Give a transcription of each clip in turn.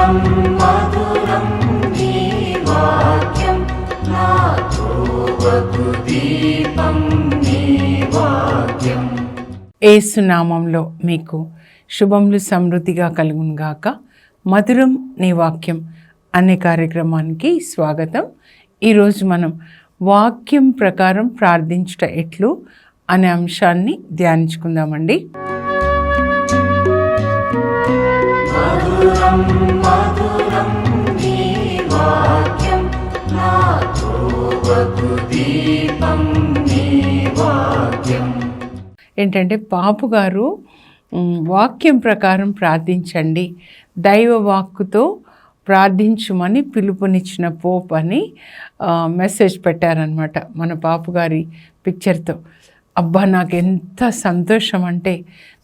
మధురం మధురం నీ వాక్యం నా త్రోవకు దీపం నీ వాక్యం. యేసు నామంలో మీకు శుభములు సమృద్ధిగా కలుగును గాక. మధురం నీ వాక్యం అనే కార్యక్రమానికి స్వాగతం. ఈరోజు మనం వాక్యం ప్రకారం ప్రార్థించుట ఎట్లు అనే అంశాన్ని ధ్యానించుకుందామండి. మధురం మధురం నీ వాక్యం నా త్రోవకు దీపం నీ వాక్యం. ఏంటంటే పాపు గారు వాక్యం ప్రకారం ప్రార్థించండి, దైవ వాక్కుతో ప్రార్థించుమని పిలుపునిచ్చిన పోప్ అని మెసేజ్ పెట్టారనమాట మన పాపు గారి పిక్చర్తో. అబ్బా, నాకు ఎంత సంతోషం అంటే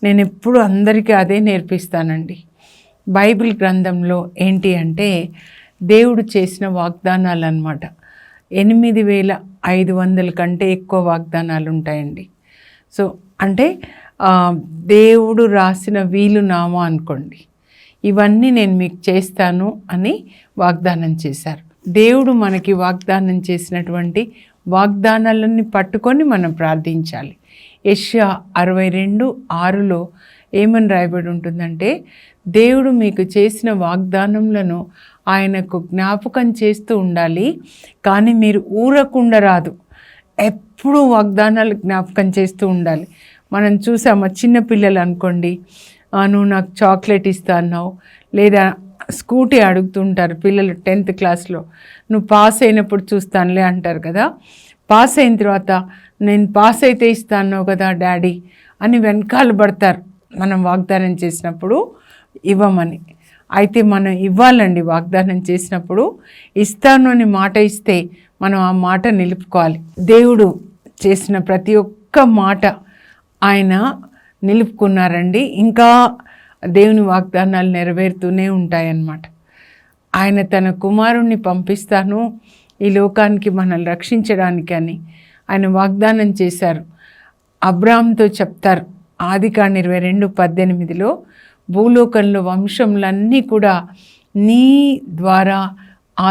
నేను ఎప్పుడు అందరికీ అదే నేర్పిస్తానండి. బైబిల్ గ్రంథంలో ఏంటి అంటే దేవుడు చేసిన వాగ్దానాలు అన్నమాట. 8500 కంటే ఎక్కువ వాగ్దానాలు ఉంటాయండి. సో అంటే దేవుడు రాసిన వీలునామా అనుకోండి, ఇవన్నీ నేను మీకు చేస్తాను అని వాగ్దానం చేశారు. దేవుడు మనకి వాగ్దానం చేసినటువంటి వాగ్దానాలన్నీ పట్టుకొని మనం ప్రార్థించాలి. యెషయా 62:6లో ఏమని రాయబడి ఉంటుందంటే, దేవుడు మీకు చేసిన వాగ్దానములను ఆయనకు జ్ఞాపకం చేస్తూ ఉండాలి, కానీ మీరు ఊరకుండా రాదు. ఎప్పుడూ వాగ్దానాలు జ్ఞాపకం చేస్తూ ఉండాలి. మనం చూసామా, చిన్నపిల్లలు అనుకోండి, నువ్వు నాకు చాక్లెట్ ఇస్తా అన్నావు, లేదా స్కూటీ అడుగుతుంటారు పిల్లలు 10th క్లాస్లో, నువ్వు పాస్ అయినప్పుడు చూస్తానులే అంటారు కదా. పాస్ అయిన తర్వాత నేను పాస్ అయితే ఇస్తా అన్నావు కదా డాడీ అని వెనకాల పడతారు మనం వాగ్దానం చేసినప్పుడు ఇవ్వమని. అయితే మనం ఇవ్వాలండి. వాగ్దానం చేసినప్పుడు ఇస్తాను అని మాట ఇస్తే మనం ఆ మాట నిలుపుకోవాలి. దేవుడు చేసిన ప్రతి ఒక్క మాట ఆయన నిలుపుకున్నారండి. ఇంకా దేవుని వాగ్దానాలు నెరవేరుతూనే ఉంటాయన్నమాట. ఆయన తన కుమారుణ్ణి పంపిస్తాను ఈ లోకానికి మనల్ని రక్షించడానికి అని ఆయన వాగ్దానం చేశారు. అబ్రాహాంతో చెప్తారు ఆదికాండం 22:18లో, భూలోకంలో వంశములన్నీ కూడా నీ ద్వారా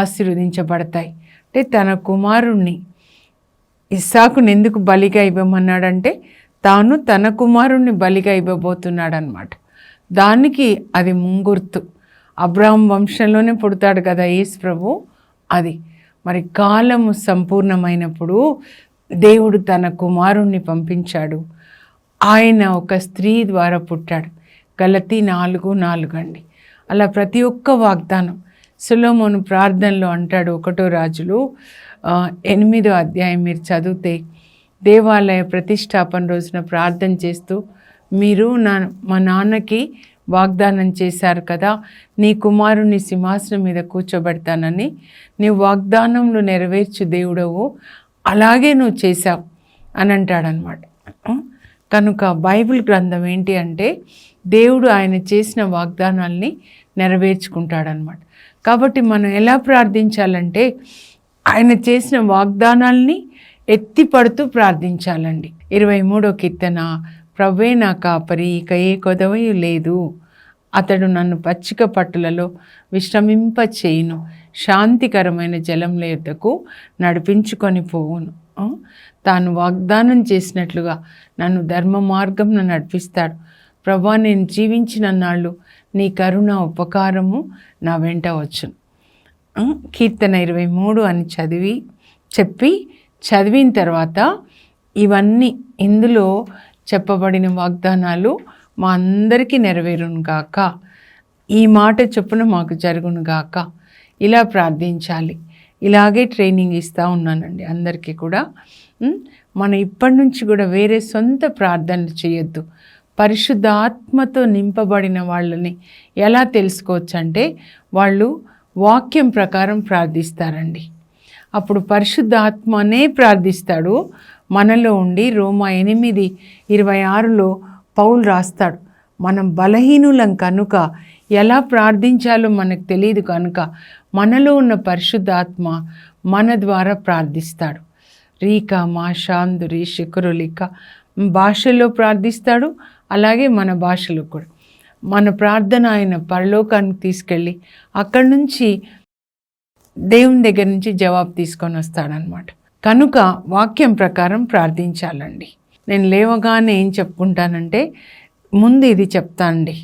ఆశీర్వదించబడతాయి. అంటే తన కుమారుణ్ణి ఇస్సాకుని ఎందుకు బలిగా ఇవ్వమన్నాడంటే తాను తన కుమారుణ్ణి బలిగా ఇవ్వబోతున్నాడనమాట. దానికి అది ముంగుర్తు. అబ్రాహాం వంశంలోనే పుడతాడు కదా యేసు ప్రభు. అది మరి కాలము సంపూర్ణమైనప్పుడు దేవుడు తన కుమారుణ్ణి పంపించాడు. ఆయన ఒక స్త్రీ ద్వారా పుట్టాడు. గలతీ 4:4 అండి. అలా ప్రతి ఒక్క వాగ్దానం సొలొమోను ప్రార్థనలో అంటాడు. 1 రాజులు 8వ అధ్యాయం మీరు చదివితే, దేవాలయ ప్రతిష్టాపన రోజున ప్రార్థన చేస్తూ, మీరు మా నాన్నకి వాగ్దానం చేశారు కదా, నీ కుమారుని సింహాసనం మీద కూర్చోబెడతానని, నీవు వాగ్దానంలో నెరవేర్చు దేవుడవు, అలాగే నువ్వు చేశావు అని అంటాడనమాట. కనుక బైబిల్ గ్రంథం ఏంటి అంటే దేవుడు ఆయన చేసిన వాగ్దానాల్ని నెరవేర్చుకుంటాడనమాట. కాబట్టి మనం ఎలా ప్రార్థించాలంటే ఆయన చేసిన వాగ్దానాల్ని ఎత్తిపడుతూ ప్రార్థించాలండి. 23వ కీర్తన, ప్రభువే నా కాపరి, ఇక ఏ కొదవయు లేదు, అతడు నన్ను పచ్చిక పట్టులలో విశ్రమింప చేయును, శాంతికరమైన జలముల యొద్దకు నడిపించుకొని పోవును. తాను వాగ్దానం చేసినట్లుగా నన్ను ధర్మ మార్గంలో నడిపిస్తాడు. ప్రభువా, నేను జీవించిన నాళ్ళు నీ కరుణ ఉపకారము నా వెంట వచ్చును. కీర్తన 23 అని చదివిన తర్వాత ఇవన్నీ ఇందులో చెప్పబడిన వాగ్దానాలు మా అందరికీ నెరవేరును గాక, ఈ మాట చొప్పున మాకు జరుగును గాక, ఇలా ప్రార్థించాలి. ఇలాగే ట్రైనింగ్ ఇస్తూ ఉన్నానండి అందరికీ కూడా. మనం ఇప్పటి నుంచి కూడా వేరే సొంత ప్రార్థనలు చేయొద్దు. పరిశుద్ధాత్మతో నింపబడిన వాళ్ళని ఎలా తెలుసుకోవచ్చు అంటే వాళ్ళు వాక్యం ప్రకారం ప్రార్థిస్తారండి. అప్పుడు పరిశుద్ధాత్మనే ప్రార్థిస్తాడు మనలో ఉండి. రోమా 8:26లో పౌలు రాస్తాడు, మనం బలహీనులం కనుక ఎలా ప్రార్థించాలో మనకు తెలియదు కనుక మనలో ఉన్న పరిశుద్ధాత్మ మన ద్వారా ప్రార్థిస్తాడు. రీకా మాషాందురి శకురులిక భాషలో ప్రార్థిస్తాడు, అలాగే మన భాషలో కూడా. మన ప్రార్థన ఆయన పరలోకానికి తీసుకెళ్ళి అక్కడి నుంచి దేవుని దగ్గర నుంచి జవాబు తీసుకొని వస్తాడనమాట. కనుక వాక్యం ప్రకారం ప్రార్థించాలండి. నేను లేవగానే ఏం చెప్పుకుంటానంటే ముందు ఇది చెప్తానండి,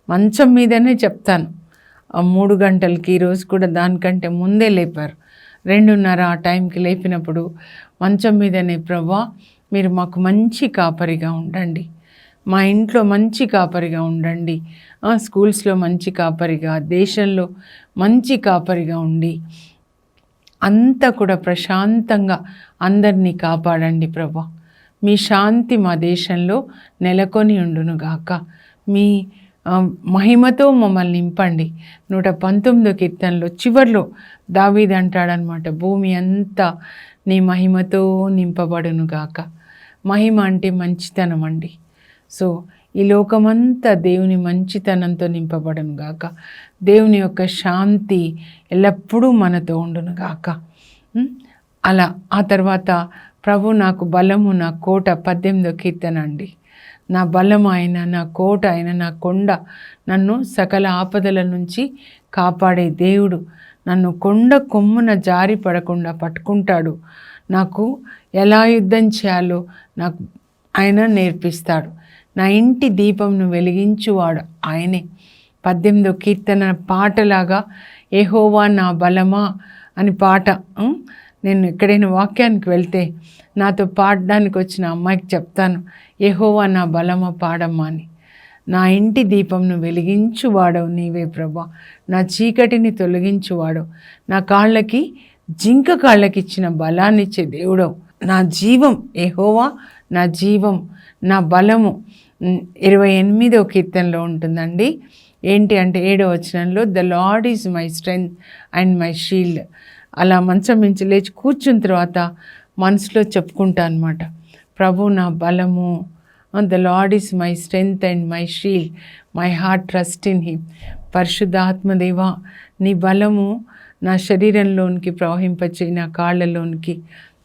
మంచం మీదనే చెప్తాను. 3 గంటలకి ఈరోజు కూడా దానికంటే ముందే లేపారు. 2:30 ఆ టైంకి లేపినప్పుడు మంచం మీదనే, ప్రభువా మీరు మాకు మంచి కాపరిగా ఉండండి, మా ఇంట్లో మంచి కాపరిగా ఉండండి, స్కూల్స్లో మంచి కాపరిగా, దేశంలో మంచి కాపరిగా ఉండి అంతా కూడా ప్రశాంతంగా అందరినీ కాపాడండి ప్రభా. మీ శాంతి మా దేశంలో నెలకొని ఉండునుగాక. మీ మహిమతో మమ్మల్ని నింపండి. 119 కీర్తనలో చివర్లో దావీదు అంటాడనమాట, భూమి అంతా నీ మహిమతో నింపబడునుగాక. మహిమ అంటే మంచితనం అండి. సో ఈ లోకమంతా దేవుని మంచితనంతో నింపబడునుగాక. దేవుని యొక్క శాంతి ఎల్లప్పుడూ మనతో ఉండునుగాక. అలా ఆ తర్వాత ప్రభు నాకు బలము, నా కోట, 18వ కీర్తన అండి. నా బలం ఆయన, నా కోట ఆయన, నా కొండ, నన్ను సకల ఆపదల నుంచి కాపాడే దేవుడు, నన్ను కొండ కొమ్మున జారి పడకుండా పట్టుకుంటాడు, నాకు ఎలా యుద్ధం చేయాలో నాకు ఆయన నేర్పిస్తాడు, నా ఇంటి దీపంను వెలిగించువాడు ఆయనే. 18వ కీర్తన పాటలాగా యెహోవా నా బలమా అని పాట. నేను ఎక్కడైనా వాక్యానికి వెళ్తే నాతో పాడడానికి వచ్చిన అమ్మాయికి చెప్తాను, యెహోవా నా బలమా పాడమ్మా అని. నా ఇంటి దీపంను వెలిగించువాడవు నీవే ప్రభా, నా చీకటిని తొలగించువాడవు, నా కాళ్ళకి జింక కాళ్ళకి ఇచ్చిన బలాన్నిచ్చే దేవుడవు, నా జీవం యెహోవా, నా జీవం, నా బలము. 28వ కీర్తనలో ఉంటుందండి. ఏంటి అంటే 7వ వచనంలో, the Lord is my strength and my shield. అలా మంచం నుంచి లేచి కూర్చున్న తర్వాత మనసులో చెప్పుకుంటా అనమాట, ప్రభు నా బలము, the Lord is my strength and my shield, my heart trust in him. పరిశుద్ధాత్మదేవా నీ బలము నా శరీరంలోనికి ప్రవహింపచేయి, నా కాళ్ళలోనికి,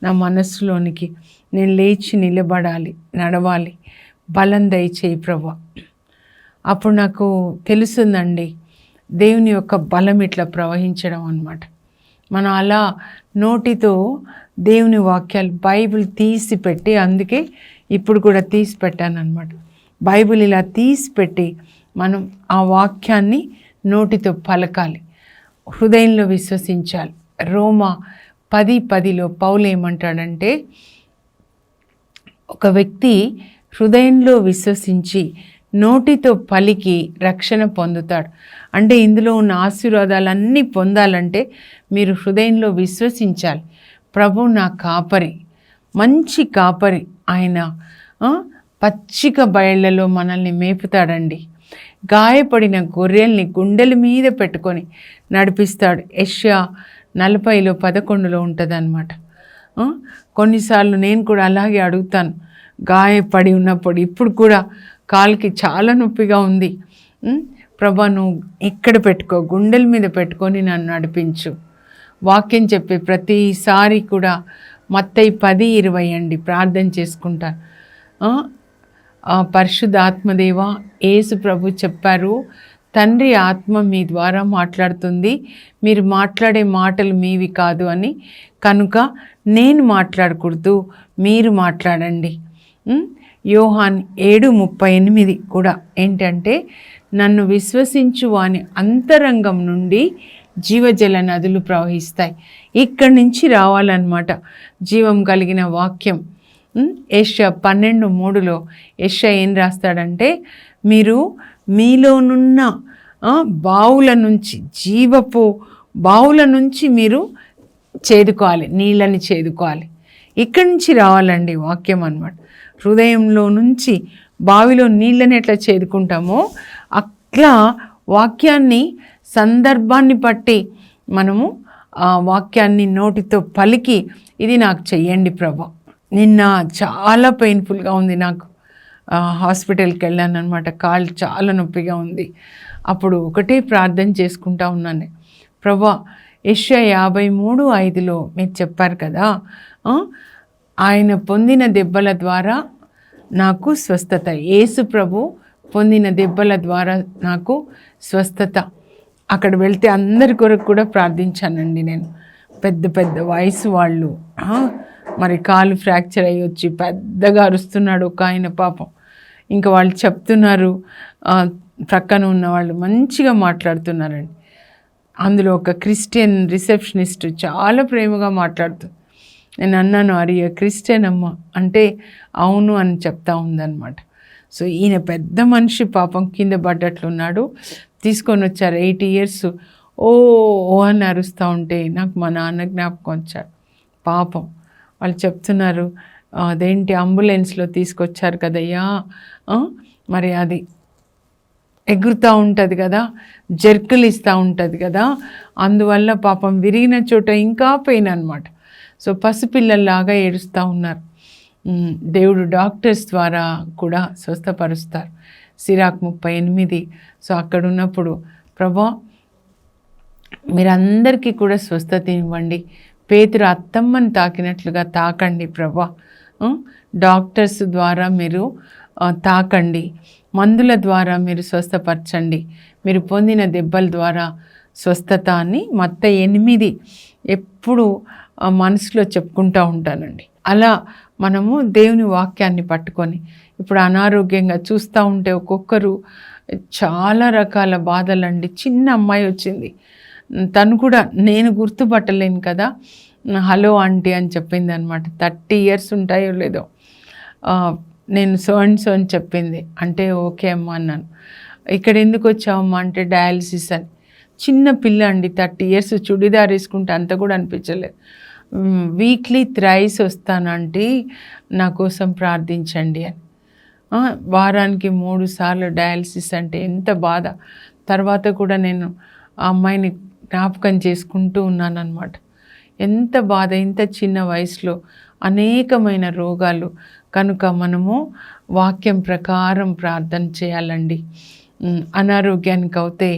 నా మనస్సులోనికి. నేను లేచి నిలబడాలి, నడవాలి, బలం దయచేయి ప్రభు. అప్పుడు నాకు తెలుస్తుందండి దేవుని యొక్క బలం ఇట్లా ప్రవహించడం అన్నమాట. మనం అలా నోటితో దేవుని వాక్యాలు, బైబిల్ తీసి పెట్టి, అందుకే ఇప్పుడు కూడా తీసి పెట్టాను అనమాట. బైబిల్ ఇలా తీసి పెట్టి మనం ఆ వాక్యాన్ని నోటితో పలకాలి, హృదయంలో విశ్వసించాలి. రోమా 10:10లో పౌలు ఏమంటాడంటే, ఒక వ్యక్తి హృదయంలో విశ్వసించి నోటితో పలికి రక్షణ పొందుతాడు. అంటే ఇందులో ఉన్న ఆశీర్వాదాలన్నీ పొందాలంటే మీరు హృదయంలో విశ్వసించాలి. ప్రభు నా కాపరి, మంచి కాపరి ఆయన, పచ్చిక బయళ్లలో మనల్ని మేపుతాడండి. గాయపడిన గొర్రెల్ని గుండెల మీద పెట్టుకొని నడిపిస్తాడు. యెషయా 40లో 11లో ఉంటుందన్నమాట. కొన్నిసార్లు నేను కూడా అలాగే అడుగుతాను, గాయపడి ఉన్నప్పుడు, ఇప్పుడు కూడా కాలుకి చాలా నొప్పిగా ఉంది, ప్రభా నువ్వు ఇక్కడ పెట్టుకో, గుండెల మీద పెట్టుకొని నన్ను నడిపించు. వాక్యం చెప్పే ప్రతిసారి కూడా మత్తయి 10:20 అండి ప్రార్థన చేసుకుంటాను. పరిశుద్ధాత్మదేవ యేసు ప్రభు చెప్పారు, తండ్రి ఆత్మ మీ ద్వారా మాట్లాడుతుంది, మీరు మాట్లాడే మాటలు మీవి కాదు అని. కనుక నేను మాట్లాడకూడదు, మీరు మాట్లాడండి. యోహాన్ 7:38 కూడా ఏంటంటే, నన్ను విశ్వసించు వాని అంతరంగం నుండి జీవజల నదులు ప్రవహిస్తాయి. ఇక్కడి నుంచి రావాలన్నమాట జీవం కలిగిన వాక్యం. యెషయా 12:3లో యెషయా ఏం రాస్తాడంటే, మీరు మీలోనున్న బావుల నుంచి, జీవపు బావుల నుంచి మీరు చేదుకోవాలి, నీళ్ళని చేదుకోవాలి. ఇక్కడి నుంచి రావాలండి వాక్యం అన్నమాట. హృదయంలో నుంచి బావిలో నీళ్ళని ఎట్లా చేదుకుంటామో అట్లా వాక్యాన్ని సందర్భాన్ని బట్టి మనము ఆ వాక్యాన్ని నోటితో పలికి, ఇది నాకు చెయ్యండి ప్రభా. నిన్న చాలా పెయిన్ఫుల్గా ఉంది నాకు, హాస్పిటల్కి వెళ్ళాను అనమాట. కాళ్ళు చాలా నొప్పిగా ఉంది. అప్పుడు ఒకటే ప్రార్థన చేసుకుంటా ఉన్నాను, ప్రభా యెషయా 53:5లో మీరు చెప్పారు కదా, ఆయన పొందిన దెబ్బల ద్వారా నాకు స్వస్థత. యేసు ప్రభు పొందిన దెబ్బల ద్వారా నాకు స్వస్థత. అక్కడ వెళ్తే అందరి కొరకు కూడా ప్రార్థించానండి నేను. పెద్ద పెద్ద వయసు వాళ్ళు, మరి కాలు ఫ్రాక్చర్ అయ్యి వచ్చి పెద్దగా అరుస్తున్నాడు ఒక ఆయన పాపం. ఇంకా వాళ్ళు చెప్తున్నారు, ప్రక్కన ఉన్న వాళ్ళు మంచిగా మాట్లాడుతున్నారండి. అందులో ఒక క్రిస్టియన్ రిసెప్షనిస్ట్ చాలా ప్రేమగా మాట్లాడుతుంది. నేను అన్నాను, అరియా క్రిస్టియన్ అమ్మ అంటే అవును అని చెప్తా ఉందన్నమాట. సో ఈయన పెద్ద మనిషి పాపం కింద పడ్డట్లున్నాడు. తీసుకొని వచ్చారు 80 years. ఓ అని అరుస్తూ ఉంటే నాకు మా నాన్న జ్ఞాపకం వచ్చాడు పాపం. వాళ్ళు చెప్తున్నారు, అదేంటి అంబులెన్స్లో తీసుకొచ్చారు కదయ్యా, మరి అది ఎగురుతూ ఉంటుంది కదా, జర్కులు ఇస్తూ ఉంటుంది కదా, అందువల్ల పాపం విరిగిన చోట ఇంకా పెయిన్ అనమాట. సో పసిపిల్లల్లాగా ఏడుస్తూ ఉన్నారు. దేవుడు డాక్టర్స్ ద్వారా కూడా స్వస్థపరుస్తారు. సిరాక్ 38. సో అక్కడ ఉన్నప్పుడు ప్రభా మీరందరికీ కూడా స్వస్థత ఇవ్వండి. పేతురు అత్తమ్మని తాకినట్లుగా తాకండి ప్రభా. డాక్టర్స్ ద్వారా మీరు తాకండి, మందుల ద్వారా మీరు స్వస్థపరచండి, మీరు పొందిన దెబ్బల ద్వారా స్వస్థత అని మత్తయి 8 ఎప్పుడు మనసులో చెప్పుకుంటూ ఉంటానండి. అలా మనము దేవుని వాక్యాన్ని పట్టుకొని ఇప్పుడు అనారోగ్యంగా చూస్తూ ఉంటే ఒక్కొక్కరు చాలా రకాల బాధలండి. చిన్న అమ్మాయి వచ్చింది, తను కూడా నేను గుర్తుపట్టలేను కదా, హలో ఆంటీ అని చెప్పింది అనమాట. 30 years ఉంటాయో లేదో, నేను సో అండ్ సో అని చెప్పింది. అంటే ఓకే అమ్మ అన్నాను. ఇక్కడ ఎందుకు వచ్చావమ్మా అంటే డయాలసిస్ అని. చిన్న పిల్ల అండి, 30 years, చుడిదార్ వేసుకుంటే అంత కూడా అనిపించలేదు. వీక్లీ థ్రైస్ వస్తానంటే నా కోసం ప్రార్థించండి అని. వారానికి 3 సార్లు డయాలసిస్ అంటే ఎంత బాధ. తర్వాత కూడా నేను ఆ అమ్మాయిని జ్ఞాపకం చేసుకుంటూ ఉన్నాను అనమాట. ఎంత బాధ, ఇంత చిన్న వయసులో అనేకమైన రోగాలు. కనుక మనము వాక్యం ప్రకారం ప్రార్థన చేయాలండి. అనారోగ్యానికి అవుతే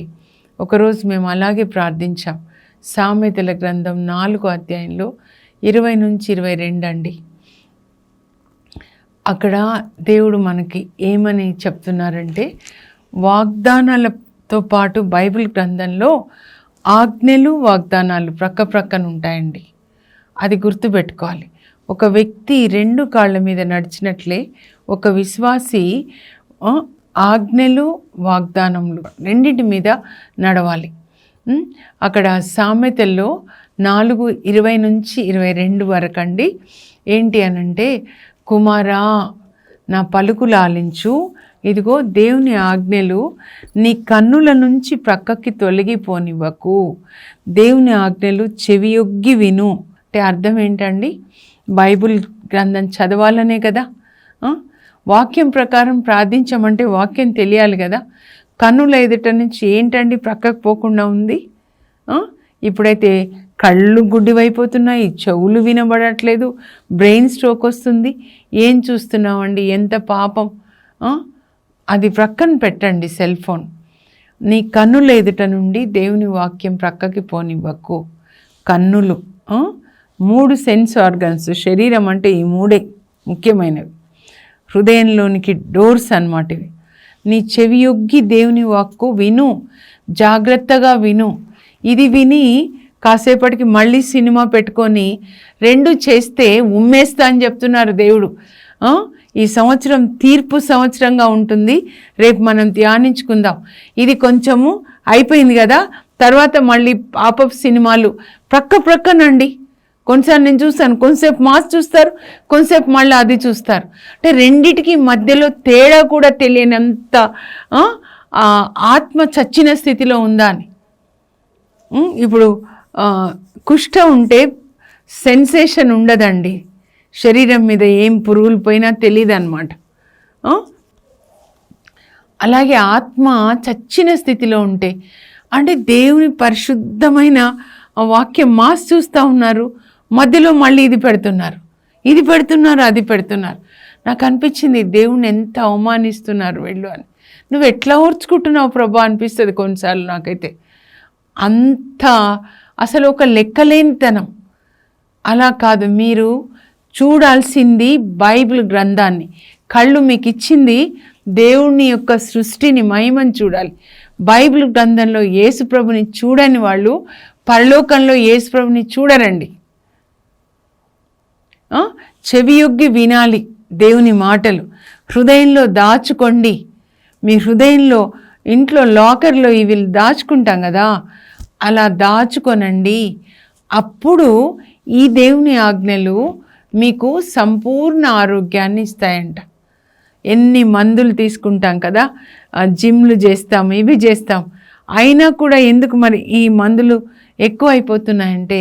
ఒకరోజు మేము అలాగే ప్రార్థించాం. సామెతల గ్రంథం 4వ అధ్యాయంలో 20-22 అండి. అక్కడ దేవుడు మనకి ఏమని చెప్తున్నారంటే, వాగ్దానాలతో పాటు బైబిల్ గ్రంథంలో ఆజ్ఞలు వాగ్దానాలు ప్రక్కన ఉంటాయండి. అది గుర్తుపెట్టుకోవాలి. ఒక వ్యక్తి 2 కాళ్ళ మీద నడిచినట్లే ఒక విశ్వాసి ఆజ్ఞలు వాగ్దానములు రెండింటి మీద నడవాలి. అక్కడ సామెతల్లో 4:20-22 వరకు అండి. ఏంటి అనంటే, కుమారా నా పలుకులు ఆలించు, ఇదిగో దేవుని ఆజ్ఞలు నీ కన్నుల నుంచి ప్రక్కకి తొలగిపోనివ్వకు, దేవుని ఆజ్ఞలు చెవియొగ్గి విను. అంటే అర్థం ఏంటండి? బైబిల్ గ్రంథం చదవాలనే కదా. వాక్యం ప్రకారం ప్రార్థించమంటే వాక్యం తెలియాలి కదా. కన్నుల ఎదుట నుంచి ఏంటండి ప్రక్కకు పోకుండా ఉంది? ఇప్పుడైతే కళ్ళు గుడ్డివైపోతున్నాయి, చెవులు వినబడట్లేదు, బ్రెయిన్ స్ట్రోక్ వస్తుంది. ఏం చూస్తున్నామండి? ఎంత పాపం. అది ప్రక్కన పెట్టండి సెల్ ఫోన్. నీ కన్నుల ఎదుట నుండి దేవుని వాక్యం ప్రక్కకి పోనివ్వకు. కన్నులు 3 సెన్స్ ఆర్గన్స్. శరీరం అంటే ఈ 3 ముఖ్యమైనవి. హృదయంలోనికి డోర్స్ అన్నమాట ఇవి. నీ చెవి యొగ్గి దేవుని వాక్కు విను, జాగ్రత్తగా విను. ఇది విని కాసేపటికి మళ్ళీ సినిమా పెట్టుకొని 2 చేస్తే ఉమ్మేస్తా అని చెప్తున్నారు దేవుడు. ఈ సంవత్సరం తీర్పు సంవత్సరంగా ఉంటుంది. రేపు మనం ధ్యానించుకుందాం. ఇది కొంచెము అయిపోయింది కదా, తర్వాత మళ్ళీ పాపప్ సినిమాలు ప్రక్కనండి. కొంతసేపు నేను చూస్తాను, కొంతసేపు మాస్ చూస్తారు, కొంతసేపు మళ్ళీ అది చూస్తారు. అంటే రెండిటికి మధ్యలో తేడా కూడా తెలియనంత ఆత్మ చచ్చిన స్థితిలో ఉందా అని. ఇప్పుడు కుష్ఠ ఉంటే సెన్సేషన్ ఉండదండి, శరీరం మీద ఏం పురుగులు పోయినా తెలియదు అన్నమాట. అలాగే ఆత్మ చచ్చిన స్థితిలో ఉంటే, అంటే దేవుని పరిశుద్ధమైన వాక్యం మాస్ చూస్తూ ఉన్నారు, మధ్యలో మళ్ళీ ఇది పెడుతున్నారు, అది పెడుతున్నారు. నాకు అనిపించింది దేవుని ఎంత అవమానిస్తున్నారు వీళ్ళు అని. నువ్వు ఎట్లా ఓర్చుకుంటున్నావు ప్రభా అనిపిస్తుంది కొన్నిసార్లు నాకైతే. అంత అసలు ఒక లెక్కలేనితనం. అలా కాదు, మీరు చూడాల్సింది బైబిల్ గ్రంథాన్ని. కళ్ళు మీకు ఇచ్చింది దేవుని యొక్క సృష్టిని, మహిమను చూడాలి. బైబిల్ గ్రంథంలో యేసుప్రభుని చూడని వాళ్ళు పరలోకంలో యేసుప్రభుని చూడరండి. చెవియొగ్గి వినాలి దేవుని మాటలు, హృదయంలో దాచుకోండి. మీ హృదయంలో, ఇంట్లో లాకర్లో ఇవి దాచుకుంటాం కదా, అలా దాచుకొనండి. అప్పుడు ఈ దేవుని ఆజ్ఞలు మీకు సంపూర్ణ ఆరోగ్యాన్ని ఇస్తాయంట. ఎన్ని మందులు తీసుకుంటాం కదా, జిమ్లు చేస్తాం, ఇవి చేస్తాం, అయినా కూడా ఎందుకు మరి ఈ మందులు ఎక్కువ అయిపోతున్నాయంటే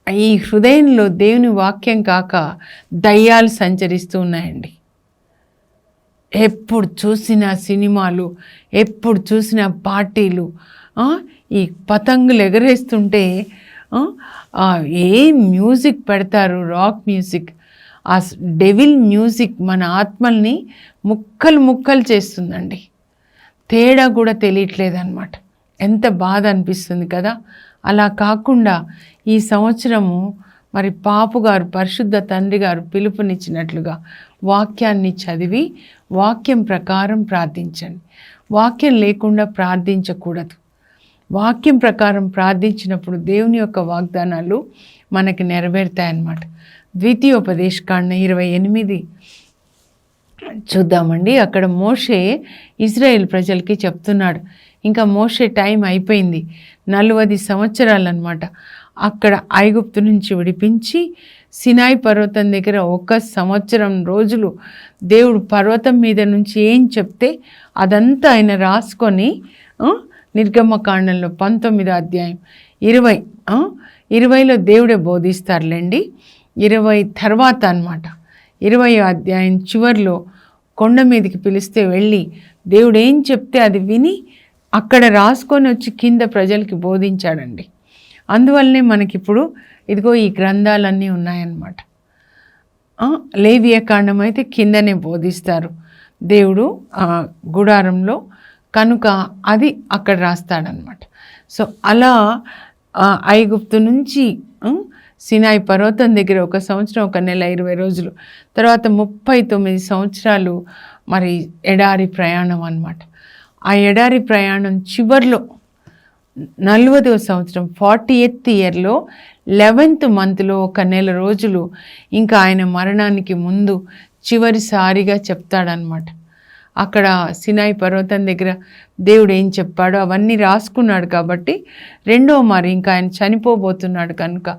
ఈ హృదయంలో దేవుని వాక్యం కాక దయ్యాలు సంచరిస్తూ ఉన్నాయండి. ఎప్పుడు చూసిన సినిమాలు, ఎప్పుడు చూసిన పార్టీలు, ఈ పతంగులు ఎగరేస్తుంటే ఏ మ్యూజిక్ పెడతారు, రాక్ మ్యూజిక్. ఆ డెవిల్ మ్యూజిక్ మన ఆత్మల్ని ముక్కలు ముక్కలు చేస్తుందండి. తేడా కూడా తెలియట్లేదన్నమాట. ఎంత బాధ అనిపిస్తుంది కదా. అలా కాకుండా ఈ సంవత్సరము మరి పాపు గారు, పరిశుద్ధ తండ్రి గారు పిలుపునిచ్చినట్లుగా వాక్యాన్ని చదివి వాక్యం ప్రకారం ప్రార్థించండి. వాక్యం లేకుండా ప్రార్థించకూడదు. వాక్యం ప్రకారం ప్రార్థించినప్పుడు దేవుని యొక్క వాగ్దానాలు మనకి నెరవేరుతాయన్నమాట. ద్వితీయోపదేశకాండ 28 చూద్దామండి. అక్కడ మోషే ఇజ్రాయేల్ ప్రజలకి చెప్తున్నాడు. ఇంకా మోషే టైం అయిపోయింది, 40 సంవత్సరాలు అన్నమాట. అక్కడ ఐగుప్తు నుంచి విడిపించి సినాయి పర్వతం దగ్గర 1 సంవత్సరం రోజులు దేవుడు పర్వతం మీద నుంచి ఏం చెప్తే అదంతా ఆయన రాసుకొని నిర్గమకాండంలో 19వ అధ్యాయం 20లో దేవుడే బోధిస్తారులేండి. 20 తర్వాత అన్నమాట 20వ అధ్యాయం చివరిలో కొండ మీదకి పిలిస్తే వెళ్ళి దేవుడు ఏం చెప్తే అది విని అక్కడ రాసుకొని వచ్చి కింద ప్రజలకి బోధించాడండి. అందువల్లనే మనకిప్పుడు ఇదిగో ఈ గ్రంథాలన్నీ ఉన్నాయన్నమాట. లేవియకాండం అయితే కిందనే బోధిస్తారు దేవుడు గుడారంలో, కనుక అది అక్కడ రాస్తాడనమాట. సో అలా ఐగుప్తు నుంచి సినాయి పర్వతం దగ్గర 1 సంవత్సరం 1 నెల 20 రోజులు, తర్వాత 39 సంవత్సరాలు మరి ఎడారి ప్రయాణం అన్నమాట. ఆ ఎడారి ప్రయాణం చివరిలో 40వ సంవత్సరం 40th ఇయర్లో 11th మంత్లో 1 నెల రోజులు ఇంకా ఆయన మరణానికి ముందు చివరిసారిగా చెప్తాడనమాట. అక్కడ సినాయి పర్వతం దగ్గర దేవుడు ఏం చెప్పాడో అవన్నీ రాసుకున్నాడు కాబట్టి రెండో మారు ఇంకా ఆయన చనిపోబోతున్నాడు కనుక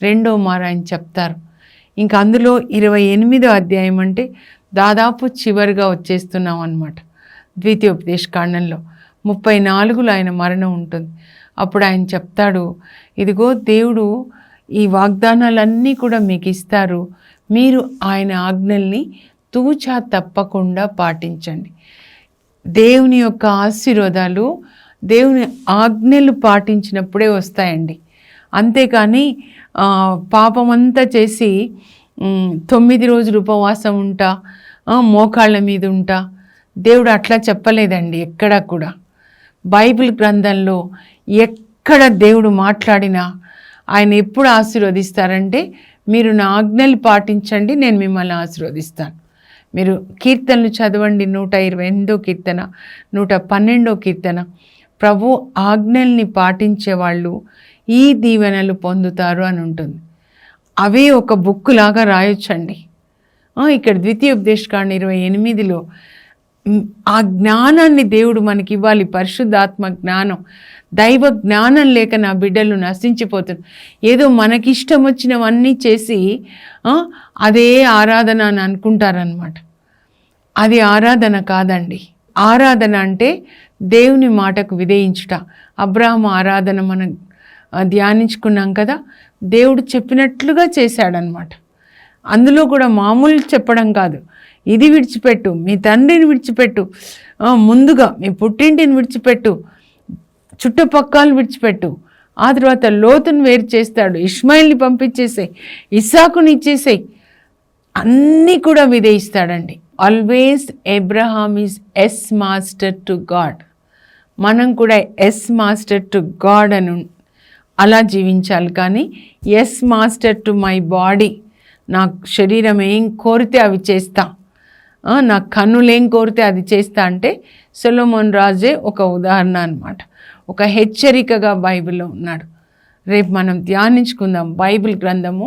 రెండో మారు ఆయన చెప్తారు. ఇంకా అందులో 28వ అధ్యాయం అంటే దాదాపు చివరిగా వచ్చేస్తున్నాం అన్నమాట. ద్వితీయోపదేశకాండంలో 34లో ఆయన మరణం ఉంటుంది. అప్పుడు ఆయన చెప్తాడు, ఇదిగో దేవుడు ఈ వాగ్దానాలన్నీ కూడా మీకు ఇస్తారు, మీరు ఆయన ఆజ్ఞల్ని తూచా తప్పకుండా పాటించండి. దేవుని యొక్క ఆశీర్వాదాలు దేవుని ఆజ్ఞలు పాటించినప్పుడే వస్తాయండి. అంతేకాని పాపమంతా చేసి 9 రోజులు ఉపవాసం ఉంటా, మోకాళ్ళ మీద ఉంటా, దేవుడు అట్లా చెప్పలేదండి ఎక్కడా కూడా. బైబిల్ గ్రంథంలో ఎక్కడ దేవుడు మాట్లాడినా ఆయన ఎప్పుడు ఆశీర్వదిస్తారంటే, మీరు నా ఆజ్ఞలు పాటించండి, నేను మిమ్మల్ని ఆశీర్వదిస్తాను. మీరు కీర్తనలు చదవండి, 128వ కీర్తన, 112వ కీర్తన. ప్రభు ఆజ్ఞల్ని పాటించేవాళ్ళు ఈ దీవెనలు పొందుతారు అని ఉంటుంది. అవే ఒక బుక్ లాగా రాయొచ్చండి. ఇక్కడ ద్వితీయోపదేశకాండ 28లో ఆ జ్ఞానాన్ని దేవుడు మనకి ఇవ్వాలి, పరిశుద్ధాత్మ జ్ఞానం. దైవ జ్ఞానం లేక నా బిడ్డలు నశించిపోతున్నారు. ఏదో మనకిష్టం వచ్చినవన్నీ చేసి అదే ఆరాధన అని అనుకుంటారనమాట. అది ఆరాధన కాదండి. ఆరాధన అంటే దేవుని మాటకు విధేయించుట. అబ్రాహాము ఆరాధన మనం ధ్యానించుకున్నాం కదా, దేవుడు చెప్పినట్లుగా చేశాడనమాట. అందులో కూడా మామూలు చెప్పడం కాదు, ఇది విడిచిపెట్టు, మీ తండ్రిని విడిచిపెట్టు, ముందుగా మీ పుట్టింటిని విడిచిపెట్టు, చుట్టుపక్కల విడిచిపెట్టు, ఆ తర్వాత లోతును వేరు చేస్తాడు, ఇష్మాయిల్ని పంపించేసాయి, ఇస్సాకుని ఇచ్చేసాయి, అన్నీ కూడా విధేయిస్తాడండి. Always Abraham is as master to God. మనం కూడా ఎస్ మాస్టర్ టు గాడ్ అని అలా జీవించాలి. కానీ as master to my body, నా శరీరం ఏం కోరితే అవి చేస్తా, నా కన్నులేం కోరితే అది చేస్తా అంటే సొలొమోన్ రాజే ఒక ఉదాహరణ అన్నమాట. ఒక హెచ్చరికగా బైబిల్లో ఉన్నాడు. రేపు మనం ధ్యానించుకుందాం బైబిల్ గ్రంథము,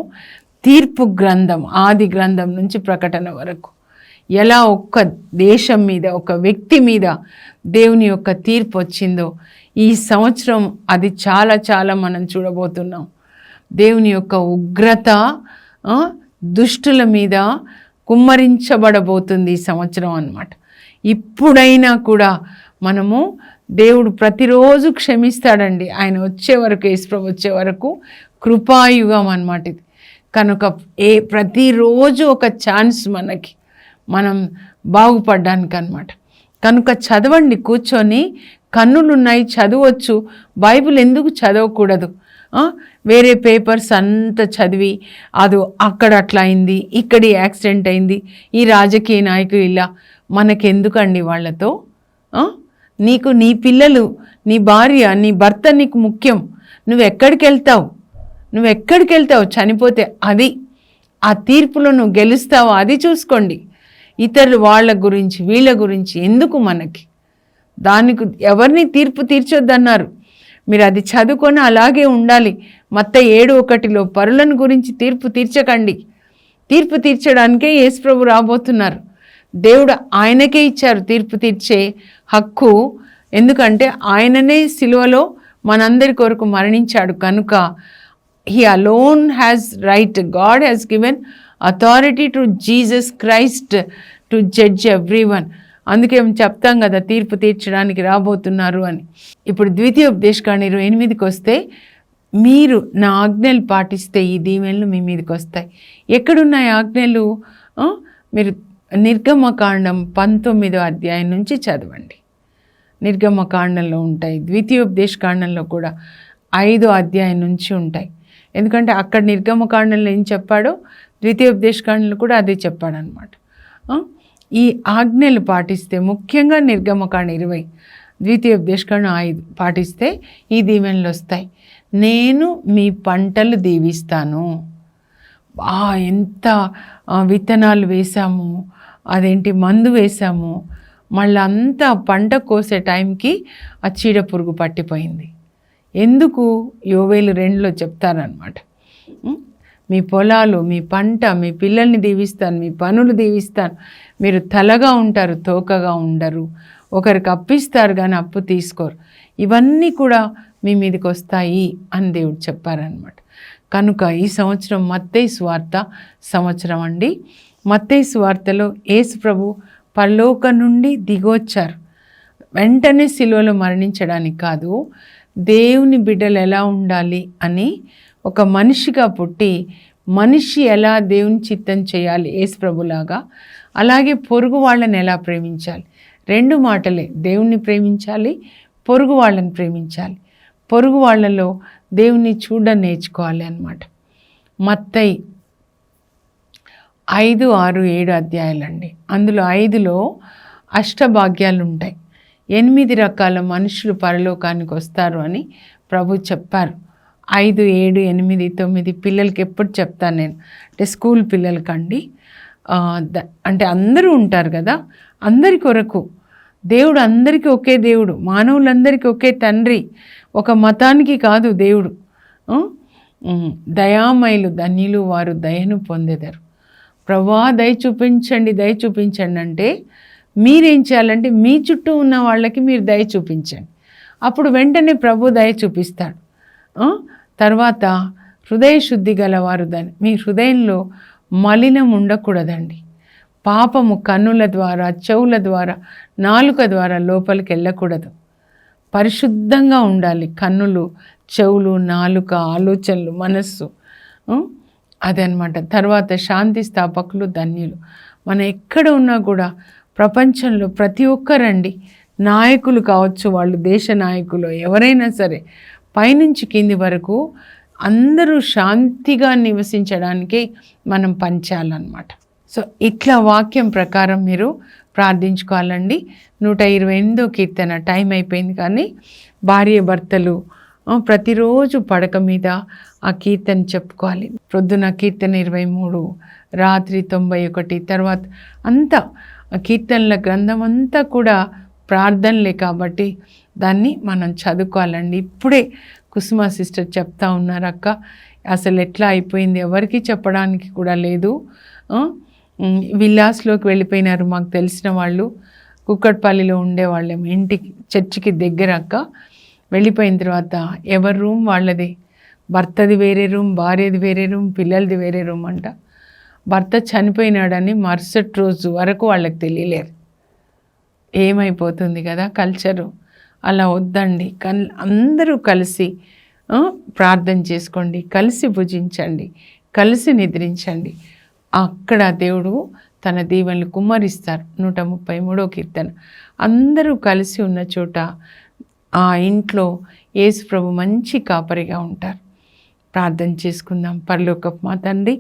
తీర్పు గ్రంథం, ఆది గ్రంథం నుంచి ప్రకటన వరకు ఎలా ఒక్క దేశం మీద, ఒక వ్యక్తి మీద దేవుని యొక్క తీర్పు వచ్చిందో ఈ సంవత్సరం అది చాలా చాలా మనం చూడబోతున్నాం. దేవుని యొక్క ఉగ్రత దుష్టుల మీద కుమ్మరించబడబోతుంది ఈ సంవత్సరం అన్నమాట. ఇప్పుడైనా కూడా మనము దేవుడు ప్రతిరోజు క్షమిస్తాడండి. ఆయన వచ్చే వరకు, యేసుప్రభు వచ్చే వరకు కృపాయుగం అన్నమాట ఇది. కనుక ప్రతిరోజు ఒక ఛాన్స్ మనకి, మనం బాగుపడ్డానికి అన్నమాట. కనుక చదవండి, కూర్చొని, కన్నులున్నాయి, చదవచ్చు. బైబిల్ ఎందుకు చదవకూడదు? వేరే పేపర్స్ అంతా చదివి అది అక్కడ అట్లా అయింది, ఇక్కడ యాక్సిడెంట్ అయింది, ఈ రాజకీయ నాయకులు ఇలా, మనకెందుకండి వాళ్ళతో? నీకు నీ పిల్లలు, నీ భార్య, నీ భర్త నీకు ముఖ్యం. నువ్వు ఎక్కడికి వెళ్తావు చనిపోతే? అది ఆ తీర్పులో నువ్వు గెలుస్తావు, అది చూసుకోండి. ఇతరులు వాళ్ళ గురించి వీళ్ళ గురించి ఎందుకు మనకి? దానికి ఎవరిని తీర్పు తీర్చొద్దన్నారు. మీరు అది చదువుకొని అలాగే ఉండాలి. మత్తయి 7:1 పరులను గురించి తీర్పు తీర్చకండి. తీర్పు తీర్చడానికే యేసుప్రభు రాబోతున్నారు. దేవుడు ఆయనకే ఇచ్చారు తీర్పు తీర్చే హక్కు. ఎందుకంటే ఆయననే సిలువలో మనందరి కొరకు మరణించాడు. కనుక he alone has right. God has given authority to Jesus Christ to judge everyone. అందుకే మేము చెప్తాం కదా, తీర్పు తీర్చడానికి రాబోతున్నారు అని. ఇప్పుడు ద్వితీయోపదేశకాండ 28కి వస్తే, మీరు నా ఆజ్ఞలు పాటిస్తే ఈ దీవెనలు మీ మీదకి వస్తాయి. ఎక్కడున్నాయి ఆజ్ఞలు? మీరు నిర్గమకాండం 19వ అధ్యాయం నుంచి చదవండి. నిర్గమకాండంలో ఉంటాయి. ద్వితీయోపదేశకాండంలో కూడా 5వ అధ్యాయం నుంచి ఉంటాయి. ఎందుకంటే అక్కడ నిర్గమకాండంలో ఏం చెప్పాడో ద్వితీయోపదేశకాండంలో కూడా అదే చెప్పాడనమాట. ఈ ఆజ్ఞలు పాటిస్తే, ముఖ్యంగా నిర్గమకాండ 20, ద్వితీయోపదేశకాండం 5 పాటిస్తే ఈ దీవెనలు వస్తాయి. నేను మీ పంటలు దీవిస్తాను. ఎంత విత్తనాలు వేసాము, అదేంటి మందు వేసాము, మళ్ళీ అంతా పంట కోసే టైంకి ఆ చీడ పురుగు పట్టిపోయింది. ఎందుకు? యోవేలు 2లో చెప్తారనమాట. మీ పొలాలు, మీ పంట, మీ పిల్లల్ని దీవిస్తాను, మీ పనులు దీవిస్తాను. మీరు తలగా ఉంటారు, తోకగా ఉండరు. ఒకరికి అప్పిస్తారు కానీ అప్పు తీసుకోరు. ఇవన్నీ కూడా మీ మీదకి వస్తాయి అని దేవుడు చెప్పారనమాట. కనుక ఈ సంవత్సరం మత్తయి సువార్త సంవత్సరం అండి. మత్తయి సువార్తలో యేసు ప్రభు పరలోకం నుండి దిగొచ్చారు. వెంటనే సిలువలో మరణించడానికి కాదు, దేవుని బిడ్డలు ఎలా ఉండాలి అని ఒక మనిషిగా పుట్టి, మనిషి ఎలా దేవుని చిత్తం చేయాలి యేసు ప్రభులాగా, అలాగే పొరుగు వాళ్ళని ఎలా ప్రేమించాలి. 2 మాటలే, దేవుణ్ణి ప్రేమించాలి, పొరుగు వాళ్ళని ప్రేమించాలి. పొరుగు వాళ్ళలో దేవుణ్ణి చూడడం నేర్చుకోవాలి అన్నమాట. మత్తయి 5, 6, 7 అధ్యాయాలండి. అందులో 5లో అష్టభాగ్యాలు ఉంటాయి. 8 రకాల మనుషులు పరలోకానికి వస్తారు అని ప్రభు చెప్పారు. 5, 7, 8, 9 పిల్లలకి ఎప్పుడు చెప్తాను నేను, అంటే స్కూల్ పిల్లలకండి. అంటే అందరూ ఉంటారు కదా, అందరి కొరకు దేవుడు, అందరికీ ఒకే దేవుడు, మానవులందరికీ ఒకే తండ్రి, ఒక మతానికి కాదు దేవుడు. దయామయులు ధన్యులు వారు దయను పొందెదరు. ప్రభువా దయ చూపించండి అంటే మీరేం చేయాలంటే మీ చుట్టూ ఉన్న వాళ్ళకి మీరు దయ చూపించండి. అప్పుడు వెంటనే ప్రభు దయ చూపిస్తాడు. తర్వాత హృదయ శుద్ధి గలవారు మీ హృదయంలో మలినం ఉండకూడదండి. పాపము కన్నుల ద్వారా, చెవుల ద్వారా, నాలుక ద్వారా లోపలికి వెళ్ళకూడదు. పరిశుద్ధంగా ఉండాలి కన్నులు, చెవులు, నాలుక, ఆలోచనలు, మనస్సు. అదనమాట. తర్వాత శాంతి స్థాపకులు ధన్యులు. మనం ఎక్కడ ఉన్నా కూడా ప్రపంచంలో ప్రతి ఒక్కరండి, నాయకులు కావచ్చు, వాళ్ళు దేశ నాయకులు ఎవరైనా సరే, పైనుంచి కింది వరకు అందరూ శాంతిగా నివసించడానికి మనం పంచాలన్నమాట. సో ఇట్లా వాక్యం ప్రకారం మీరు ప్రార్థించుకోవాలండి. 128వ కీర్తన టైం అయిపోయింది, కానీ భార్య భర్తలు ప్రతిరోజు పడక మీద ఆ కీర్తన చెప్పుకోవాలి. ప్రొద్దున కీర్తన 23, రాత్రి 91, తర్వాత అంతా ఆ కీర్తనల గ్రంథం అంతా కూడా ప్రార్థనలే కాబట్టి దాన్ని మనం చదువుకోవాలండి. ఇప్పుడే కుసుమ సిస్టర్ చెప్తా ఉన్నారు, అక్క అసలు ఎట్లా అయిపోయింది, ఎవరికి చెప్పడానికి కూడా లేదు. విల్లాస్లోకి వెళ్ళిపోయినారు మాకు తెలిసిన వాళ్ళు, కుక్కట్పల్లిలో ఉండేవాళ్ళేమో, ఇంటికి చర్చికి దగ్గర అక్క. వెళ్ళిపోయిన తర్వాత ఎవరి రూమ్ వాళ్ళది, భర్తది వేరే రూమ్, భార్యది వేరే రూమ్, పిల్లలది వేరే రూమ్ అంట. భర్త చనిపోయినాడని మరుసటి రోజు వరకు వాళ్ళకి తెలియలేరు. ఏమైపోతుంది కదా కల్చరు. అలా వద్దండి. అందరూ కలిసి ప్రార్థన చేసుకోండి, కలిసి భుజించండి, కలిసి నిద్రించండి. అక్కడ దేవుడు తన దీవెనలు కుమ్మరిస్తారు. 133వ కీర్తన. అందరూ కలిసి ఉన్న చోట ఆ ఇంట్లో యేసు ప్రభు మంచి కాపరిగా ఉంటారు. ప్రార్థన చేసుకుందాం. పరలోకపు మా తండ్రి,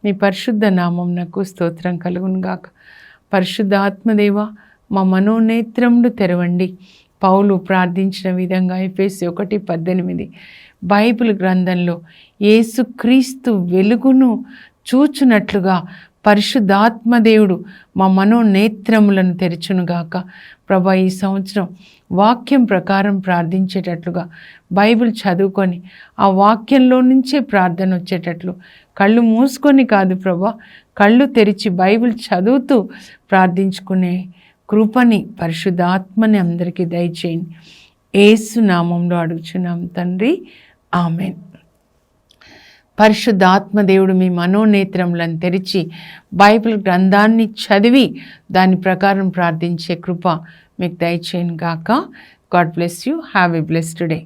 నీ పరిశుద్ధ నామమునకు స్తోత్రం కలుగును గాక. పరిశుద్ధ ఆత్మదేవ, మా మనోనేత్రములు తెరవండి. పౌలు ప్రార్థించిన విధంగా ఎఫెసీ 1:18 బైబిల్ గ్రంథంలో యేసుక్రీస్తు వెలుగును చూచునట్లుగా పరిశుద్ధాత్మదేవుడు మా మనోనేత్రములను తెరచునుగాక. ప్రభా, ఈ సంవత్సరం వాక్యం ప్రకారం ప్రార్థించేటట్లుగా బైబిల్ చదువుకొని ఆ వాక్యంలో నుంచే ప్రార్థన వచ్చేటట్లు, కళ్ళు మూసుకొని కాదు ప్రభా, కళ్ళు తెరిచి బైబిల్ చదువుతూ ప్రార్థించుకునే కృపని పరిశుద్ధాత్మని అందరికీ దయచేయండి. యేసు నామంలో అడుగుచున్నాం తండ్రి, ఆమెన్. పరిశుద్ధాత్మదేవుడు మీ మనోనేత్రములను తెరిచి బైబిల్ గ్రంథాన్ని చదివి దాని ప్రకారం ప్రార్థించే కృప మీకు దయచేయను గాక. God bless you. Have a blessed day.